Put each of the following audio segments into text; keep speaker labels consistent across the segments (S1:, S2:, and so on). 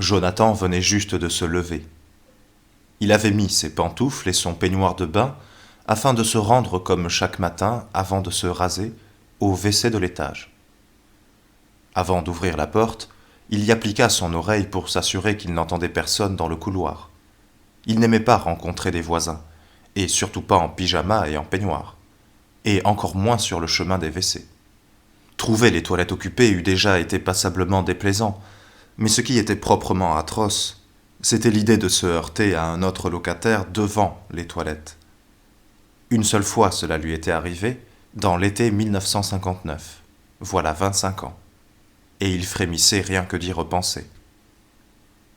S1: Jonathan venait juste de se lever. Il avait mis ses pantoufles et son peignoir de bain afin de se rendre comme chaque matin, avant de se raser, au WC de l'étage. Avant d'ouvrir la porte, il y appliqua son oreille pour s'assurer qu'il n'entendait personne dans le couloir. Il n'aimait pas rencontrer des voisins, et surtout pas en pyjama et en peignoir, et encore moins sur le chemin des WC. Trouver les toilettes occupées eût déjà été passablement déplaisant, mais ce qui était proprement atroce, c'était l'idée de se heurter à un autre locataire devant les toilettes. Une seule fois cela lui était arrivé, dans l'été 1959, voilà 25 ans, et il frémissait rien que d'y repenser.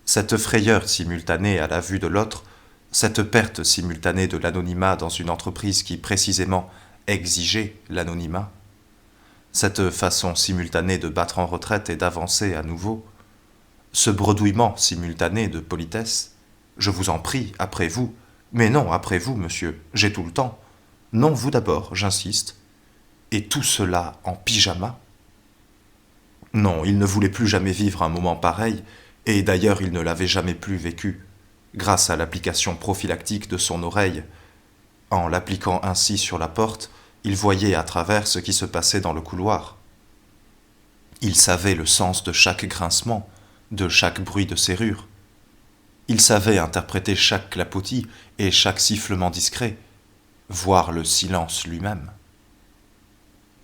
S1: Cette frayeur simultanée à la vue de l'autre, cette perte simultanée de l'anonymat dans une entreprise qui précisément exigeait l'anonymat, cette façon simultanée de battre en retraite et d'avancer à nouveau, ce bredouillement simultané de politesse, je vous en prie, après vous, mais non, après vous, monsieur, j'ai tout le temps, non, vous d'abord, j'insiste, et tout cela en pyjama. Non, il ne voulait plus jamais vivre un moment pareil, et d'ailleurs il ne l'avait jamais plus vécu, grâce à l'application prophylactique de son oreille. En l'appliquant ainsi sur la porte, il voyait à travers ce qui se passait dans le couloir. Il savait le sens de chaque grincement, de chaque bruit de serrure. Il savait interpréter chaque clapotis et chaque sifflement discret, voir le silence lui-même.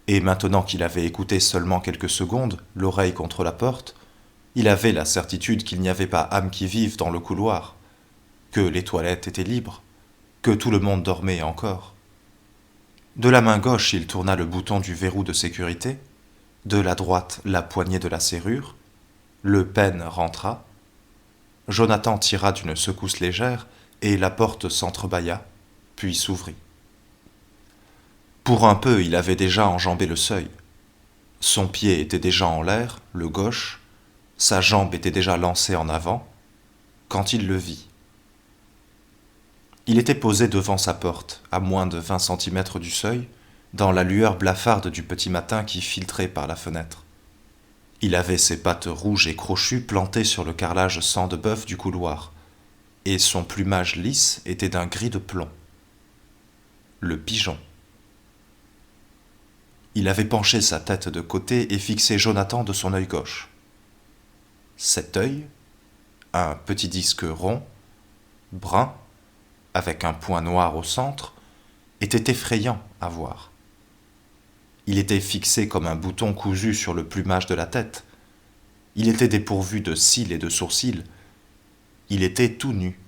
S1: Et maintenant qu'il avait écouté seulement quelques secondes, l'oreille contre la porte, il avait la certitude qu'il n'y avait pas âme qui vive dans le couloir, que les toilettes étaient libres, que tout le monde dormait encore. De la main gauche, il tourna le bouton du verrou de sécurité, de la droite la poignée de la serrure, le pêne rentra, Jonathan tira d'une secousse légère et la porte s'entrebâilla, puis s'ouvrit. Pour un peu, il avait déjà enjambé le seuil. Son pied était déjà en l'air, le gauche, sa jambe était déjà lancée en avant, quand il le vit. Il était posé devant sa porte, à moins de 20 centimètres du seuil, dans la lueur blafarde du petit matin qui filtrait par la fenêtre. Il avait ses pattes rouges et crochues plantées sur le carrelage sang de bœuf du couloir, et son plumage lisse était d'un gris de plomb. Le pigeon. Il avait penché sa tête de côté et fixé Jonathan de son œil gauche. Cet œil, un petit disque rond, brun, avec un point noir au centre, était effrayant à voir. Il était fixé comme un bouton cousu sur le plumage de la tête. Il était dépourvu de cils et de sourcils. Il était tout nu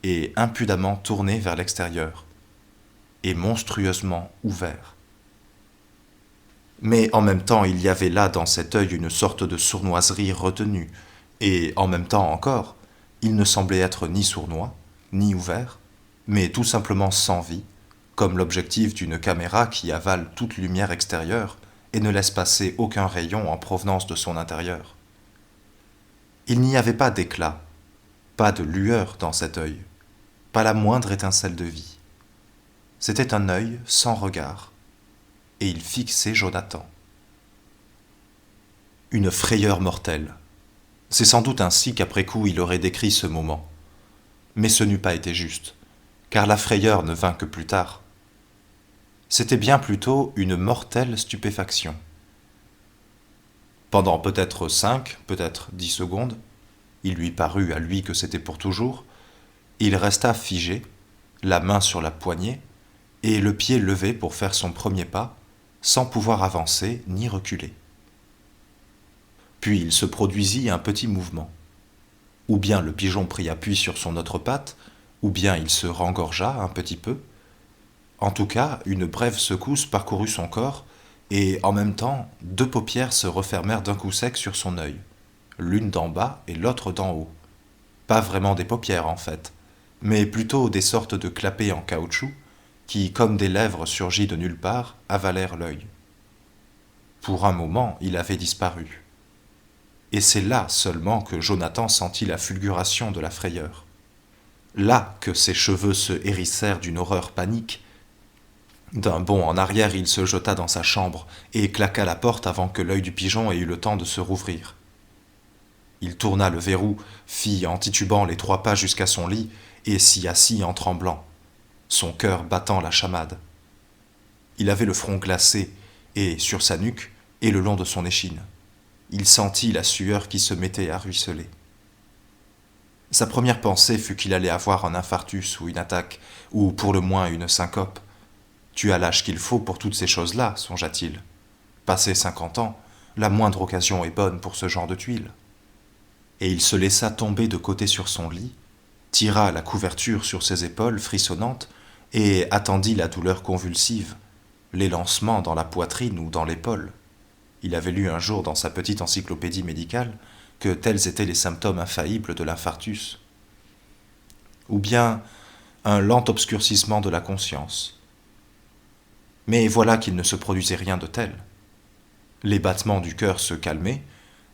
S1: et impudemment tourné vers l'extérieur, et monstrueusement ouvert. Mais en même temps, il y avait là dans cet œil une sorte de sournoiserie retenue, et en même temps encore, il ne semblait être ni sournois, ni ouvert, mais tout simplement sans vie, comme l'objectif d'une caméra qui avale toute lumière extérieure et ne laisse passer aucun rayon en provenance de son intérieur. Il n'y avait pas d'éclat, pas de lueur dans cet œil, pas la moindre étincelle de vie. C'était un œil sans regard, et il fixait Jonathan. Une frayeur mortelle. C'est sans doute ainsi qu'après coup il aurait décrit ce moment. Mais ce n'eût pas été juste, car la frayeur ne vint que plus tard. C'était bien plutôt une mortelle stupéfaction. Pendant peut-être 5, peut-être 10 secondes, il lui parut à lui que c'était pour toujours, il resta figé, la main sur la poignée, et le pied levé pour faire son premier pas, sans pouvoir avancer ni reculer. Puis il se produisit un petit mouvement. Ou bien le pigeon prit appui sur son autre patte, ou bien il se rengorgea un petit peu. En tout cas, une brève secousse parcourut son corps, et en même temps, 2 paupières se refermèrent d'un coup sec sur son œil, l'une d'en bas et l'autre d'en haut. Pas vraiment des paupières en fait, mais plutôt des sortes de clapets en caoutchouc qui, comme des lèvres surgies de nulle part, avalèrent l'œil. Pour un moment, il avait disparu. Et c'est là seulement que Jonathan sentit la fulguration de la frayeur. Là que ses cheveux se hérissèrent d'une horreur panique. D'un bond en arrière, il se jeta dans sa chambre et claqua la porte avant que l'œil du pigeon ait eu le temps de se rouvrir. Il tourna le verrou, fit en titubant les 3 pas jusqu'à son lit, et s'y assit en tremblant, son cœur battant la chamade. Il avait le front glacé, et sur sa nuque, et le long de son échine. Il sentit la sueur qui se mettait à ruisseler. Sa première pensée fut qu'il allait avoir un infarctus ou une attaque, ou pour le moins une syncope. Tu as l'âge qu'il faut pour toutes ces choses-là, songea-t-il. Passé 50 ans, la moindre occasion est bonne pour ce genre de tuiles. Et il se laissa tomber de côté sur son lit, tira la couverture sur ses épaules frissonnantes et attendit la douleur convulsive, l'élancement dans la poitrine ou dans l'épaule. Il avait lu un jour dans sa petite encyclopédie médicale que tels étaient les symptômes infaillibles de l'infarctus. Ou bien un lent obscurcissement de la conscience. Mais voilà qu'il ne se produisait rien de tel. Les battements du cœur se calmaient,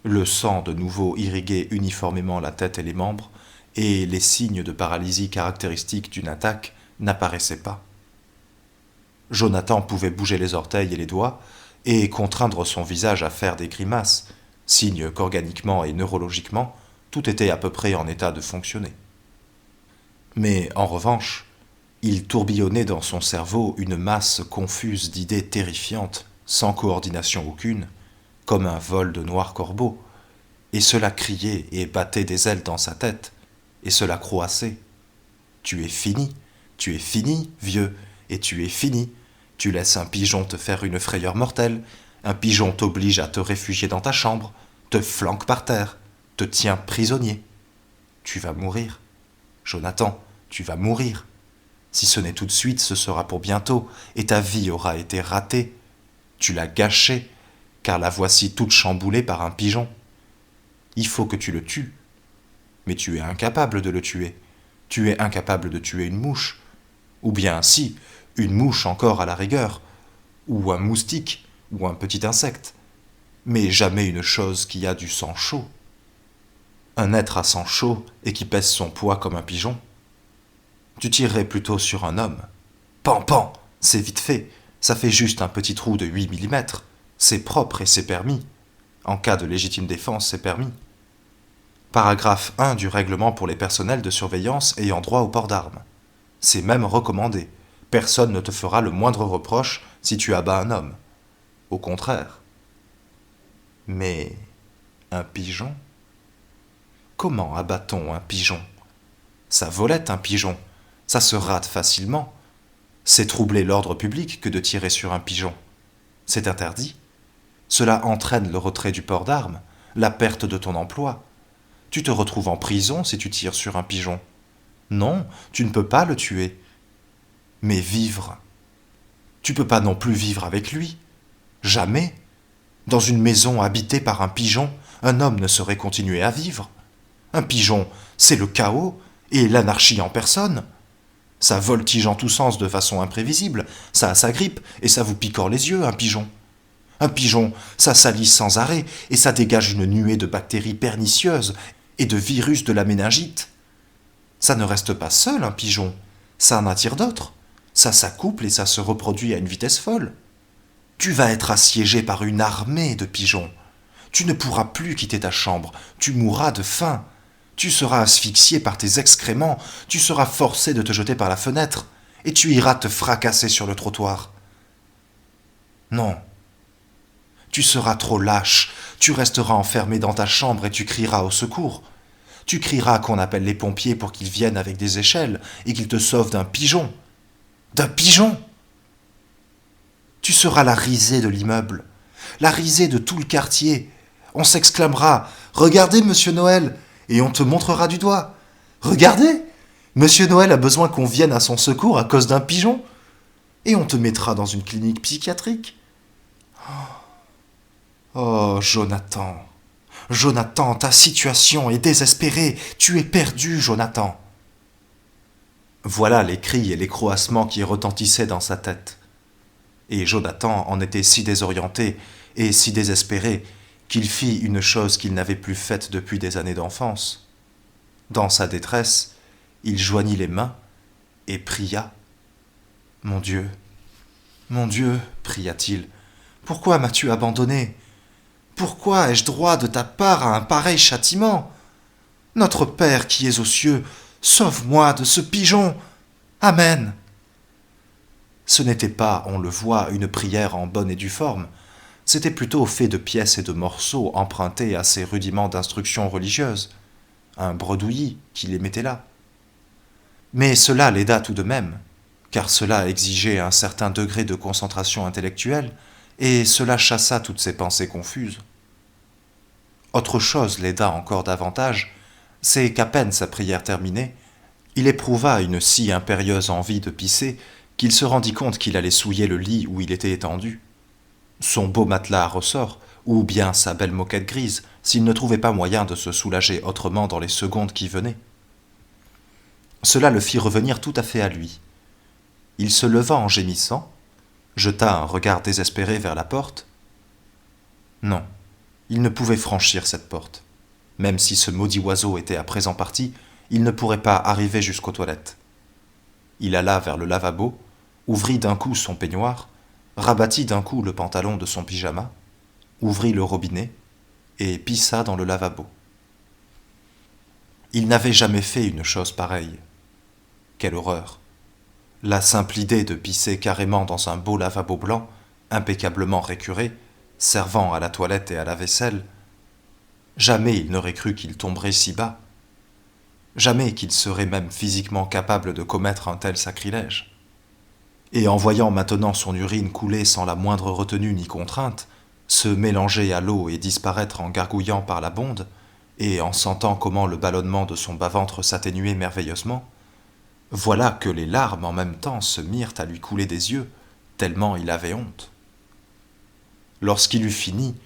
S1: le sang de nouveau irriguait uniformément la tête et les membres, et les signes de paralysie caractéristiques d'une attaque n'apparaissaient pas. Jonathan pouvait bouger les orteils et les doigts, et contraindre son visage à faire des grimaces, signe qu'organiquement et neurologiquement, tout était à peu près en état de fonctionner. Mais en revanche, il tourbillonnait dans son cerveau une masse confuse d'idées terrifiantes, sans coordination aucune, comme un vol de noirs corbeaux, et cela criait et battait des ailes dans sa tête, et cela croassait. Tu es fini, vieux, et tu es fini. Tu laisses un pigeon te faire une frayeur mortelle, un pigeon t'oblige à te réfugier dans ta chambre, te flanque par terre, te tient prisonnier. Tu vas mourir. Jonathan, tu vas mourir. Si ce n'est tout de suite, ce sera pour bientôt, et ta vie aura été ratée. Tu l'as gâchée, car la voici toute chamboulée par un pigeon. Il faut que tu le tues. Mais tu es incapable de le tuer. Tu es incapable de tuer une mouche. Ou bien, si, une mouche encore à la rigueur, ou un moustique, ou un petit insecte. Mais jamais une chose qui a du sang chaud. Un être à sang chaud et qui pèse son poids comme un pigeon. Tu tirerais plutôt sur un homme. Pan, pan, c'est vite fait. Ça fait juste un petit trou de 8 mm. C'est propre et c'est permis. En cas de légitime défense, c'est permis. Paragraphe 1 du règlement pour les personnels de surveillance ayant droit au port d'armes. C'est même recommandé. Personne ne te fera le moindre reproche si tu abats un homme. Au contraire. Mais un pigeon ? Comment abat-on un pigeon ? Ça volette un pigeon. Ça se rate facilement. C'est troubler l'ordre public que de tirer sur un pigeon. C'est interdit. Cela entraîne le retrait du port d'armes, la perte de ton emploi. Tu te retrouves en prison si tu tires sur un pigeon. Non, tu ne peux pas le tuer. Mais vivre. Tu peux pas non plus vivre avec lui. Jamais. Dans une maison habitée par un pigeon, un homme ne saurait continuer à vivre. Un pigeon, c'est le chaos et l'anarchie en personne. Ça voltige en tous sens de façon imprévisible, ça s'agrippe et ça vous picore les yeux, un pigeon. Un pigeon, ça salisse sans arrêt et ça dégage une nuée de bactéries pernicieuses et de virus de la méningite. Ça ne reste pas seul, un pigeon, ça en attire d'autres. Ça s'accouple et ça se reproduit à une vitesse folle. Tu vas être assiégé par une armée de pigeons. Tu ne pourras plus quitter ta chambre, tu mourras de faim. Tu seras asphyxié par tes excréments, tu seras forcé de te jeter par la fenêtre, et tu iras te fracasser sur le trottoir. Non. Tu seras trop lâche, tu resteras enfermé dans ta chambre et tu crieras au secours. Tu crieras qu'on appelle les pompiers pour qu'ils viennent avec des échelles et qu'ils te sauvent d'un pigeon. D'un pigeon ! Tu seras la risée de l'immeuble, la risée de tout le quartier. On s'exclamera « Regardez, Monsieur Noël !» et on te montrera du doigt. « Regardez, Monsieur Noël a besoin qu'on vienne à son secours à cause d'un pigeon !» et on te mettra dans une clinique psychiatrique. Oh, Jonathan, Jonathan, ta situation est désespérée, tu es perdu, Jonathan. Voilà les cris et les croassements qui retentissaient dans sa tête. Et Jonathan en était si désorienté et si désespéré qu'il fit une chose qu'il n'avait plus faite depuis des années d'enfance. Dans sa détresse, il joignit les mains et pria. « mon Dieu, pria-t-il, pourquoi m'as-tu abandonné ? pourquoi ai-je droit de ta part à un pareil châtiment? Notre Père qui es aux cieux, sauve-moi de ce pigeon. Amen. Ce n'était pas, on le voit, une prière en bonne et due forme, c'était plutôt fait de pièces et de morceaux empruntés à ces rudiments d'instruction religieuse, un bredouillis qui les mettait là. Mais cela l'aida tout de même, car cela exigeait un certain degré de concentration intellectuelle, et cela chassa toutes ses pensées confuses. Autre chose l'aida encore davantage, c'est qu'à peine sa prière terminée, il éprouva une si impérieuse envie de pisser qu'il se rendit compte qu'il allait souiller le lit où il était étendu. Son beau matelas à ressort, ou bien sa belle moquette grise, s'il ne trouvait pas moyen de se soulager autrement dans les secondes qui venaient. Cela le fit revenir tout à fait à lui. Il se leva en gémissant, jeta un regard désespéré vers la porte. Non, il ne pouvait franchir cette porte. Même si ce maudit oiseau était à présent parti, il ne pourrait pas arriver jusqu'aux toilettes. Il alla vers le lavabo, ouvrit d'un coup son peignoir, rabattit d'un coup le pantalon de son pyjama, ouvrit le robinet et pissa dans le lavabo. Il n'avait jamais fait une chose pareille. Quelle horreur! La simple idée de pisser carrément dans un beau lavabo blanc, impeccablement récuré, servant à la toilette et à la vaisselle, jamais il n'aurait cru qu'il tomberait si bas. Jamais qu'il serait même physiquement capable de commettre un tel sacrilège. Et en voyant maintenant son urine couler sans la moindre retenue ni contrainte, se mélanger à l'eau et disparaître en gargouillant par la bonde, et en sentant comment le ballonnement de son bas-ventre s'atténuait merveilleusement, voilà que les larmes en même temps se mirent à lui couler des yeux, tellement il avait honte. Lorsqu'il eut fini,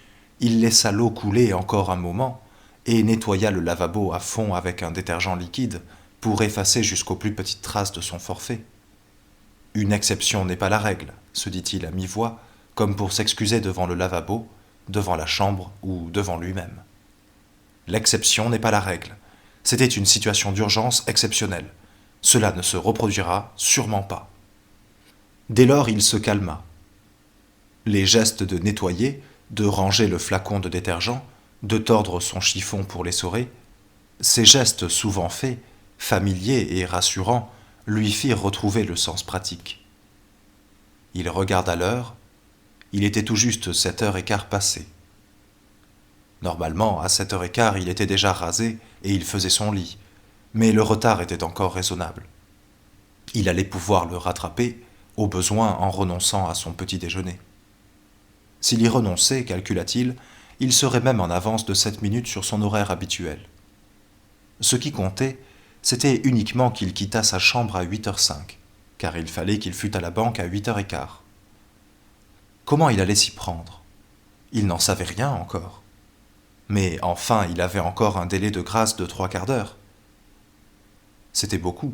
S1: il laissa l'eau couler encore un moment, et nettoya le lavabo à fond avec un détergent liquide pour effacer jusqu'aux plus petites traces de son forfait. Une exception n'est pas la règle, se dit-il à mi-voix, comme pour s'excuser devant le lavabo, devant la chambre ou devant lui-même. L'exception n'est pas la règle. C'était une situation d'urgence exceptionnelle. Cela ne se reproduira sûrement pas. Dès lors, il se calma. Les gestes de nettoyer, de ranger le flacon de détergent, de tordre son chiffon pour l'essorer, ces gestes souvent faits, familiers et rassurants, lui firent retrouver le sens pratique. Il regarda l'heure, il était tout juste 7h15 passées. Normalement, à 7h15, il était déjà rasé et il faisait son lit, mais le retard était encore raisonnable. Il allait pouvoir le rattraper, au besoin en renonçant à son petit déjeuner. S'il y renonçait, calcula-t-il, il serait même en avance de 7 minutes sur son horaire habituel. Ce qui comptait, c'était uniquement qu'il quittât sa chambre à 8h05, car il fallait qu'il fût à la banque à 8h15. Comment il allait s'y prendre? Il n'en savait rien encore. Mais enfin, il avait encore un délai de grâce de 3/4 d'heure. C'était beaucoup.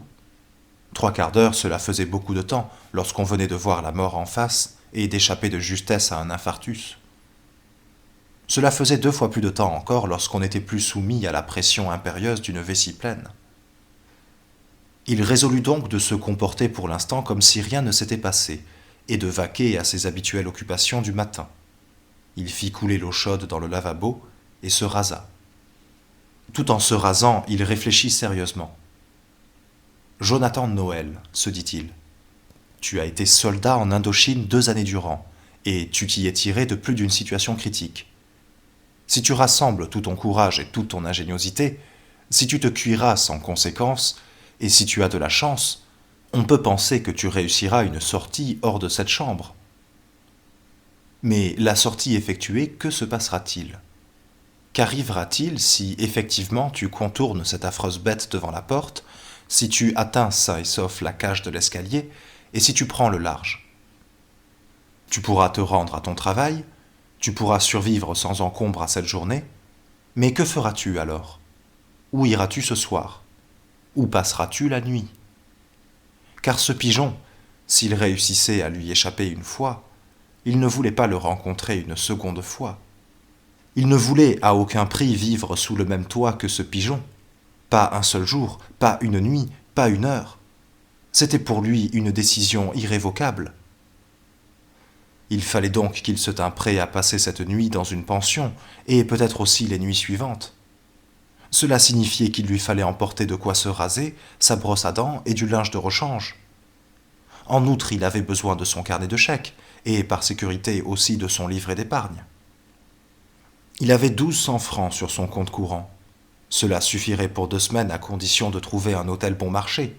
S1: 3/4 d'heure, cela faisait beaucoup de temps lorsqu'on venait de voir la mort en face et d'échapper de justesse à un infarctus. Cela faisait 2 fois plus de temps encore lorsqu'on n'était plus soumis à la pression impérieuse d'une vessie pleine. Il résolut donc de se comporter pour l'instant comme si rien ne s'était passé, et de vaquer à ses habituelles occupations du matin. Il fit couler l'eau chaude dans le lavabo et se rasa. Tout en se rasant, il réfléchit sérieusement. « Jonathan Noël, se dit-il, tu as été soldat en Indochine 2 années durant, et tu t'y es tiré de plus d'une situation critique. Si tu rassembles tout ton courage et toute ton ingéniosité, si tu te cuirasses en conséquence, et si tu as de la chance, on peut penser que tu réussiras une sortie hors de cette chambre. Mais la sortie effectuée, que se passera-t-il? Qu'arrivera-t-il si effectivement tu contournes cette affreuse bête devant la porte, si tu atteins sain et sauf la cage de l'escalier, et si tu prends le large? Tu pourras te rendre à ton travail, tu pourras survivre sans encombre à cette journée, mais que feras-tu alors? Où iras-tu ce soir? Où passeras-tu la nuit? Car ce pigeon, s'il réussissait à lui échapper une fois, il ne voulait pas le rencontrer une seconde fois. Il ne voulait à aucun prix vivre sous le même toit que ce pigeon. Pas un seul jour, pas une nuit, pas une heure. C'était pour lui une décision irrévocable. Il fallait donc qu'il se tînt prêt à passer cette nuit dans une pension, et peut-être aussi les nuits suivantes. Cela signifiait qu'il lui fallait emporter de quoi se raser, sa brosse à dents et du linge de rechange. En outre, il avait besoin de son carnet de chèques, et par sécurité aussi de son livret d'épargne. Il avait 1200 francs sur son compte courant. Cela suffirait pour 2 semaines à condition de trouver un hôtel bon marché.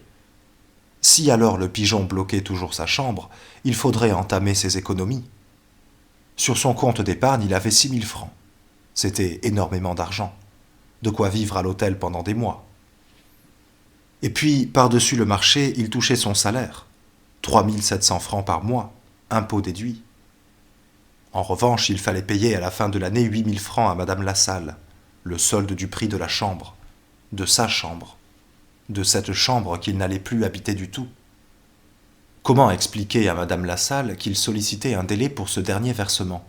S1: Si alors le pigeon bloquait toujours sa chambre, il faudrait entamer ses économies. Sur son compte d'épargne, il avait 6000 francs. C'était énormément d'argent. De quoi vivre à l'hôtel pendant des mois. Et puis, par-dessus le marché, il touchait son salaire. 3700 francs par mois, impôts déduits. En revanche, il fallait payer à la fin de l'année 8000 francs à Madame Lassalle, le solde du prix de la chambre, de sa chambre, de cette chambre qu'il n'allait plus habiter du tout. Comment expliquer à Madame Lassalle qu'il sollicitait un délai pour ce dernier versement?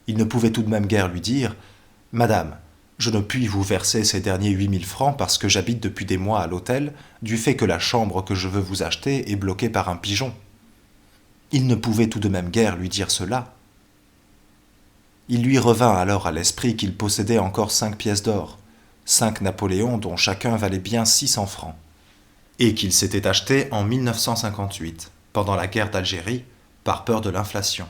S1: Il ne pouvait tout de même guère lui dire « Madame, je ne puis vous verser ces derniers 8000 francs parce que j'habite depuis des mois à l'hôtel, du fait que la chambre que je veux vous acheter est bloquée par un pigeon. » Il ne pouvait tout de même guère lui dire cela. Il lui revint alors à l'esprit qu'il possédait encore 5 pièces d'or, 5 Napoléons dont chacun valait bien 600 francs, et qu'il s'était acheté en 1958, pendant la guerre d'Algérie, par peur de l'inflation.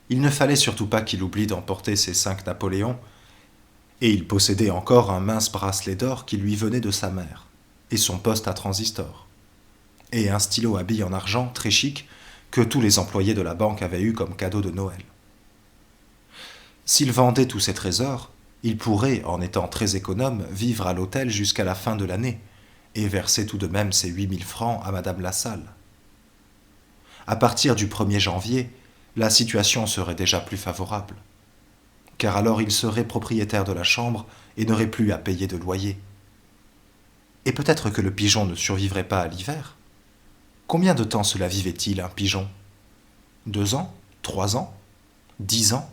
S1: Il ne fallait surtout pas qu'il oublie d'emporter ces 5 Napoléons, et il possédait encore un mince bracelet d'or qui lui venait de sa mère, et son poste à transistor, et un stylo à billes en argent très chic que tous les employés de la banque avaient eu comme cadeau de Noël. S'il vendait tous ces trésors, il pourrait, en étant très économe, vivre à l'hôtel jusqu'à la fin de l'année, et verser tout de même ses 8000 francs à Madame Lassalle. À partir du 1er janvier, la situation serait déjà plus favorable, car alors il serait propriétaire de la chambre et n'aurait plus à payer de loyer. Et peut-être que le pigeon ne survivrait pas à l'hiver. Combien de temps cela vivait-il, un pigeon? 2 ans? 3 ans? 10 ans?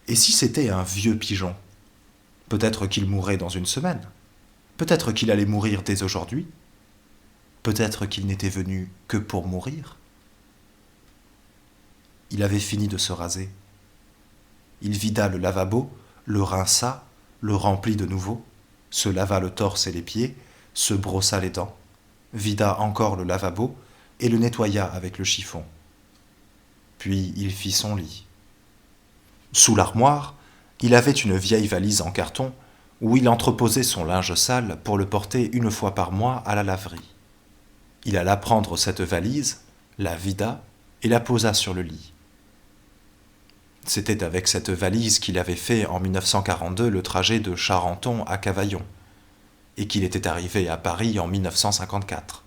S1: Et si c'était un vieux pigeon? Peut-être qu'il mourrait dans une semaine. Peut-être qu'il allait mourir dès aujourd'hui. Peut-être qu'il n'était venu que pour mourir. Il avait fini de se raser. Il vida le lavabo, le rinça, le remplit de nouveau, se lava le torse et les pieds, se brossa les dents, vida encore le lavabo et le nettoya avec le chiffon. Puis il fit son lit. Sous l'armoire, il avait une vieille valise en carton où il entreposait son linge sale pour le porter une fois par mois à la laverie. Il alla prendre cette valise, la vida et la posa sur le lit. C'était avec cette valise qu'il avait fait en 1942 le trajet de Charenton à Cavaillon, et qu'il était arrivé à Paris en 1954.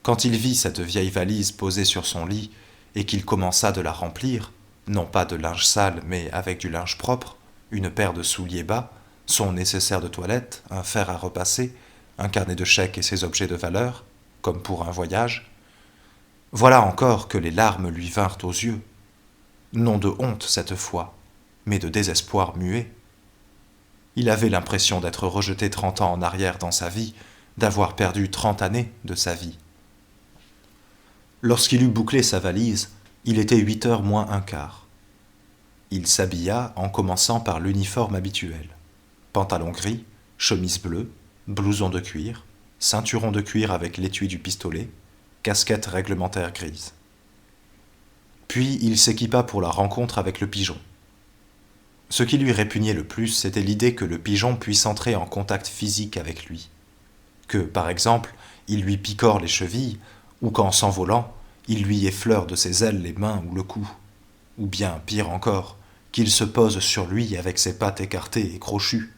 S1: Quand il vit cette vieille valise posée sur son lit et qu'il commença de la remplir, non pas de linge sale, mais avec du linge propre, une paire de souliers bas, son nécessaire de toilette, un fer à repasser, un carnet de chèques et ses objets de valeur, comme pour un voyage, voilà encore que les larmes lui vinrent aux yeux, non de honte cette fois, mais de désespoir muet. Il avait l'impression d'être rejeté 30 ans en arrière dans sa vie, d'avoir perdu 30 années de sa vie. Lorsqu'il eut bouclé sa valise, il était 8h moins un quart. Il s'habilla en commençant par l'uniforme habituel. Pantalon gris, chemise bleue, blouson de cuir, ceinturon de cuir avec l'étui du pistolet, casquette réglementaire grise. Puis il s'équipa pour la rencontre avec le pigeon. Ce qui lui répugnait le plus, c'était l'idée que le pigeon puisse entrer en contact physique avec lui. Que, par exemple, il lui picore les chevilles, ou qu'en s'envolant, il lui effleure de ses ailes les mains ou le cou. Ou bien, pire encore, qu'il se pose sur lui avec ses pattes écartées et crochues.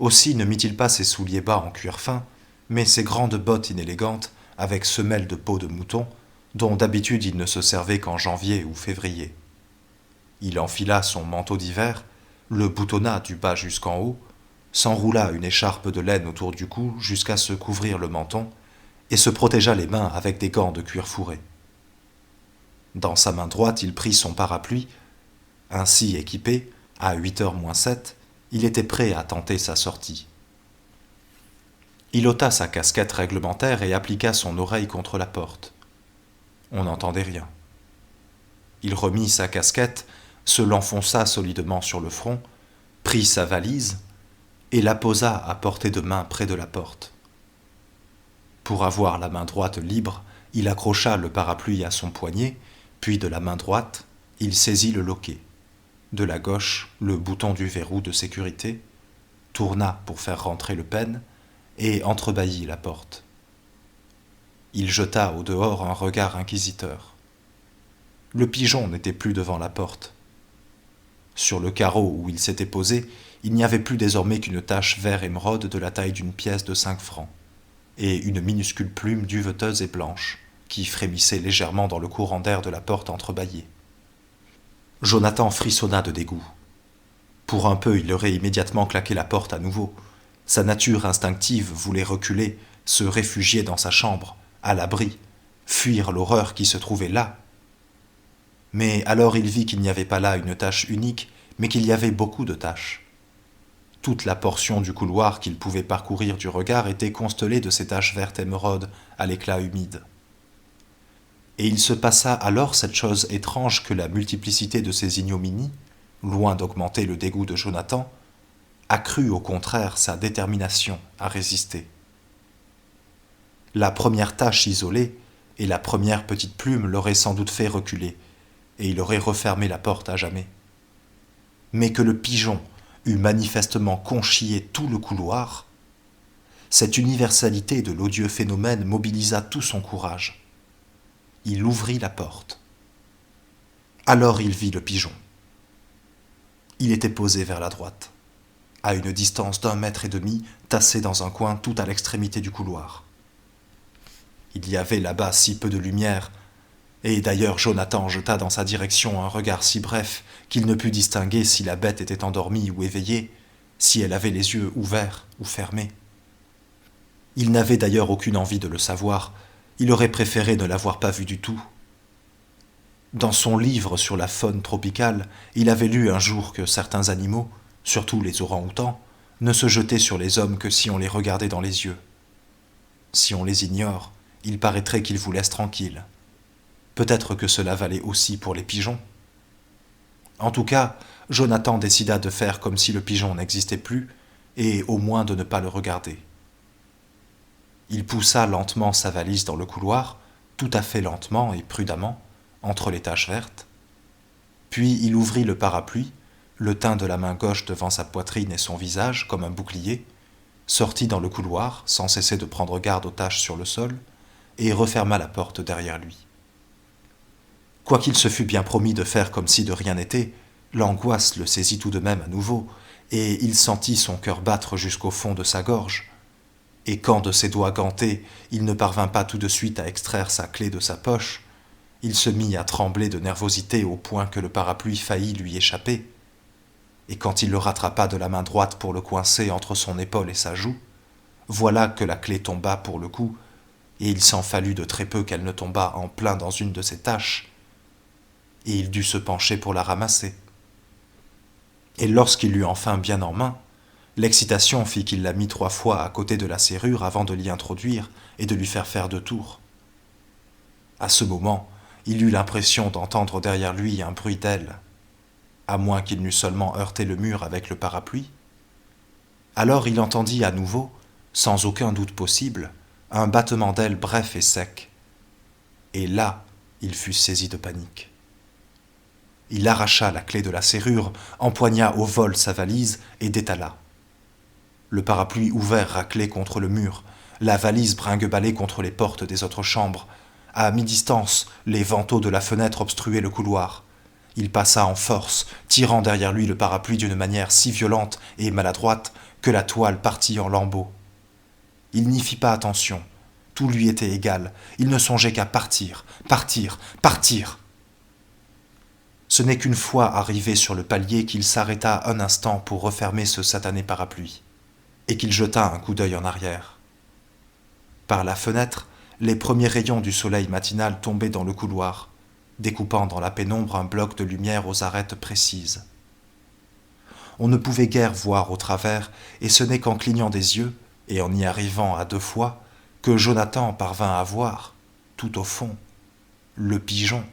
S1: Aussi ne mit-il pas ses souliers bas en cuir fin, mais ses grandes bottes inélégantes avec semelles de peau de mouton, dont d'habitude il ne se servait qu'en janvier ou février. Il enfila son manteau d'hiver, le boutonna du bas jusqu'en haut, s'enroula une écharpe de laine autour du cou jusqu'à se couvrir le menton, et se protégea les mains avec des gants de cuir fourré. Dans sa main droite, il prit son parapluie. Ainsi équipé, à 8h moins 7, il était prêt à tenter sa sortie. Il ôta sa casquette réglementaire et appliqua son oreille contre la porte. On n'entendait rien. Il remit sa casquette, se l'enfonça solidement sur le front, prit sa valise et la posa à portée de main près de la porte. Pour avoir la main droite libre, il accrocha le parapluie à son poignet, puis de la main droite, il saisit le loquet. De la gauche, le bouton du verrou de sécurité, tourna pour faire rentrer le pêne et entrebâillit la porte. Il jeta au dehors un regard inquisiteur. Le pigeon n'était plus devant la porte. Sur le carreau où il s'était posé, il n'y avait plus désormais qu'une tache vert émeraude de la taille d'une pièce de 5 francs, et une minuscule plume duveteuse et blanche, qui frémissait légèrement dans le courant d'air de la porte entrebâillée. Jonathan frissonna de dégoût. Pour un peu, il aurait immédiatement claqué la porte à nouveau. Sa nature instinctive voulait reculer, se réfugier dans sa chambre, à l'abri, fuir l'horreur qui se trouvait là. Mais alors il vit qu'il n'y avait pas là une tache unique, mais qu'il y avait beaucoup de taches. Toute la portion du couloir qu'il pouvait parcourir du regard était constellée de ces taches vertes émeraudes à l'éclat humide. Et il se passa alors cette chose étrange que la multiplicité de ces ignominies, loin d'augmenter le dégoût de Jonathan, accrut au contraire sa détermination à résister. La première tache isolée et la première petite plume l'auraient sans doute fait reculer, et il aurait refermé la porte à jamais. Mais que le pigeon eût manifestement conchié tout le couloir, cette universalité de l'odieux phénomène mobilisa tout son courage. Il ouvrit la porte. Alors il vit le pigeon. Il était posé vers la droite, à une distance d'1,5 mètre, tassé dans un coin tout à l'extrémité du couloir. Il y avait là-bas si peu de lumière, et d'ailleurs Jonathan jeta dans sa direction un regard si bref qu'il ne put distinguer si la bête était endormie ou éveillée, si elle avait les yeux ouverts ou fermés. Il n'avait d'ailleurs aucune envie de le savoir, il aurait préféré ne l'avoir pas vue du tout. Dans son livre sur la faune tropicale, il avait lu un jour que certains animaux, surtout les orang-outans, ne se jetaient sur les hommes que si on les regardait dans les yeux. Si on les ignore, il paraîtrait qu'ils vous laissent tranquilles. Peut-être que cela valait aussi pour les pigeons. En tout cas, Jonathan décida de faire comme si le pigeon n'existait plus, et au moins de ne pas le regarder. Il poussa lentement sa valise dans le couloir, tout à fait lentement et prudemment, entre les taches vertes. Puis il ouvrit le parapluie, le tint de la main gauche devant sa poitrine et son visage comme un bouclier, sortit dans le couloir sans cesser de prendre garde aux taches sur le sol, et referma la porte derrière lui. Quoiqu'il se fût bien promis de faire comme si de rien n'était, l'angoisse le saisit tout de même à nouveau, et il sentit son cœur battre jusqu'au fond de sa gorge. Et quand de ses doigts gantés, il ne parvint pas tout de suite à extraire sa clé de sa poche, il se mit à trembler de nervosité au point que le parapluie faillit lui échapper. Et quand il le rattrapa de la main droite pour le coincer entre son épaule et sa joue, voilà que la clé tomba pour le coup, et il s'en fallut de très peu qu'elle ne tombât en plein dans une de ses taches, et il dut se pencher pour la ramasser. Et lorsqu'il l'eut enfin bien en main, l'excitation fit qu'il la mit 3 fois à côté de la serrure avant de l'y introduire et de lui faire 2 tours. À ce moment, il eut l'impression d'entendre derrière lui un bruit d'ailes, à moins qu'il n'eût seulement heurté le mur avec le parapluie. Alors il entendit à nouveau, sans aucun doute possible, un battement d'ailes bref et sec. Et là, il fut saisi de panique. Il arracha la clé de la serrure, empoigna au vol sa valise et détala. Le parapluie ouvert raclait contre le mur, la valise bringue-ballait contre les portes des autres chambres. À mi-distance, les vantaux de la fenêtre obstruaient le couloir. Il passa en force, tirant derrière lui le parapluie d'une manière si violente et maladroite que la toile partit en lambeaux. Il n'y fit pas attention. Tout lui était égal. Il ne songeait qu'à partir, partir, partir. Ce n'est qu'une fois arrivé sur le palier qu'il s'arrêta un instant pour refermer ce satané parapluie, et qu'il jeta un coup d'œil en arrière. Par la fenêtre, les premiers rayons du soleil matinal tombaient dans le couloir, découpant dans la pénombre un bloc de lumière aux arêtes précises. On ne pouvait guère voir au travers, et ce n'est qu'en clignant des yeux, et en y arrivant à 2 fois, que Jonathan parvint à voir, tout au fond, le pigeon,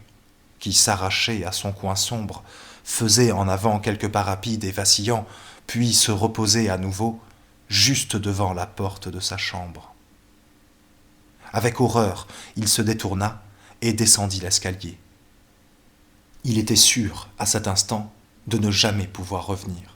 S1: qui s'arrachait à son coin sombre, faisait en avant quelques pas rapides et vacillants, puis se reposait à nouveau, juste devant la porte de sa chambre. Avec horreur, il se détourna et descendit l'escalier. Il était sûr, à cet instant, de ne jamais pouvoir revenir.